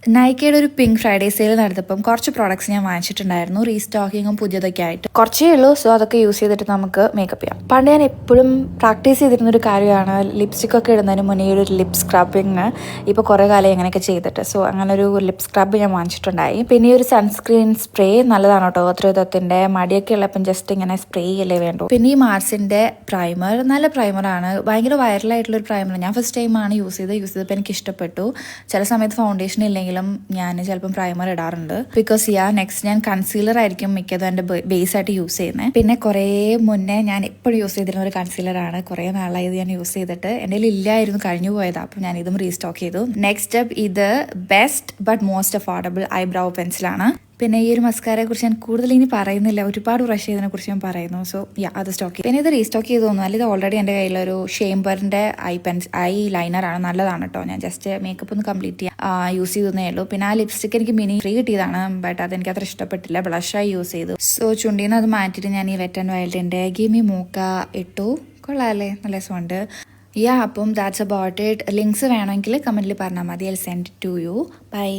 നൈക്കയുടെ ഒരു pink Friday sale നടത്തപ്പം കുറച്ച് products ഞാൻ വാങ്ങിച്ചിട്ടുണ്ടായിരുന്നു, റീസ്റ്റോക്കിങ്ങും പുതിയതൊക്കെ ആയിട്ട്. കുറച്ചേ ഉള്ളൂ, സോ അതൊക്കെ യൂസ് ചെയ്തിട്ട് നമുക്ക് മേക്കപ്പ് ചെയ്യാം. പണ്ട് ഞാൻ എപ്പോഴും പ്രാക്ടീസ് ചെയ്തിരുന്നൊരു കാര്യമാണ് ലിപ്സ്റ്റിക് ഒക്കെ ഇടുന്നതിന് മുന്നേ ഒരു ലിപ് സ്ക്രബിങ്. ഇപ്പോൾ കുറേ കാലം എങ്ങനെയൊക്കെ ചെയ്തിട്ട്, സോ അങ്ങനെ ഒരു ലിപ് സ്ക്രബ് ഞാൻ വാങ്ങിച്ചിട്ടുണ്ടായി. പിന്നെ ഈ ഒരു സൺസ്ക്രീൻ സ്പ്രേ നല്ലതാണ് കേട്ടോ. ത്രിതത്തിൻ്റെ മടിയൊക്കെ ഉള്ളപ്പം ജസ്റ്റ് ഇങ്ങനെ സ്പ്രേ ചെയ്യലേ വേണ്ടു. പിന്നെ ഈ മാർസിൻ്റെ പ്രൈമർ നല്ല പ്രൈമറാണ്, ഭയങ്കര വൈറലായിട്ടുള്ളൊരു പ്രൈമർ. ഞാൻ ഫസ്റ്റ് ടൈമാണ് യൂസ് ചെയ്തപ്പോൾ എനിക്ക് ഇഷ്ടപ്പെട്ടു. ചില സമയത്ത് ഫൗണ്ടേഷൻ ഇല്ലെങ്കിൽ ഞാൻ ചിലപ്പം പ്രൈമർ ഇടാറുണ്ട്. ബിക്കോസ് നെക്സ്റ്റ് ഞാൻ കൺസീലർ ആയിരിക്കും മിക്കതും എൻ്റെ ബേസ് ആയിട്ട് യൂസ് ചെയ്യുന്നത്. പിന്നെ കുറേ മുന്നേ ഞാൻ എപ്പോഴും യൂസ് ചെയ്തിരുന്ന ഒരു കൺസീലറാണ്, കുറേ നാളായത് ഞാൻ യൂസ് ചെയ്തിട്ട്. എൻ്റെ കയ്യിൽ ഇല്ലായിരുന്നു, കഴിഞ്ഞു പോയതാണ്. അപ്പം ഞാൻ ഇതും റീസ്റ്റോക്ക് ചെയ്തു. നെക്സ്റ്റ് സ്റ്റെപ്പ്, ഇത് best but most affordable eyebrow പെൻസിലാണ്. പിന്നെ ഈ ഒരു മസ്കാരയെ കുറിച്ച് ഞാൻ കൂടുതൽ ഇനി പറയുന്നില്ല, ഒരുപാട് ബ്രഷ് ചെയ്തതിനെ കുറിച്ച് ഞാൻ പറയുന്നു. സോ അത് സ്റ്റോക്ക് ചെയ്തു. പിന്നെ ഇത് റീസ്റ്റോക്ക് ചെയ്ത് തോന്നുന്നു, ഇത് ഓൾറെഡി എൻ്റെ കയ്യിലൊരു ഷേംബറിൻ്റെ ഐ ലൈനറാണ്, നല്ലതാണ് കേട്ടോ. ഞാൻ ജസ്റ്റ് മേക്കപ്പ് ഒന്ന് കംപ്ലീറ്റ് ചെയ്യാൻ യൂസ് ചെയ്തേ ഉള്ളൂ. പിന്നെ ആ ലിപ്സ്റ്റിക് എനിക്ക് മിനി ഫ്രീ കിട്ടിയതാണ്, ബട്ട് അതെനിക്ക് അത്ര ഇഷ്ടപ്പെട്ടില്ല, ബ്ലഷായി യൂസ് ചെയ്തു. സോ ചുണ്ടീന്ന് അത് മാറ്റിയിട്ട് ഞാൻ ഈ വെറ്റ് ആൻഡ് വൈൽഡിൻ്റെ ഗിമി മൂക്ക ഇട്ടു. കൊള്ളാമല്ലേ, നല്ല രസമുണ്ട്. അപ്പം ദാറ്റ്സ് അബൌട്ട് ഇറ്റ്. ലിങ്ക്സ് വേണമെങ്കിൽ കമൻറ്റിൽ പറഞ്ഞാൽ മതി, I send to you. By.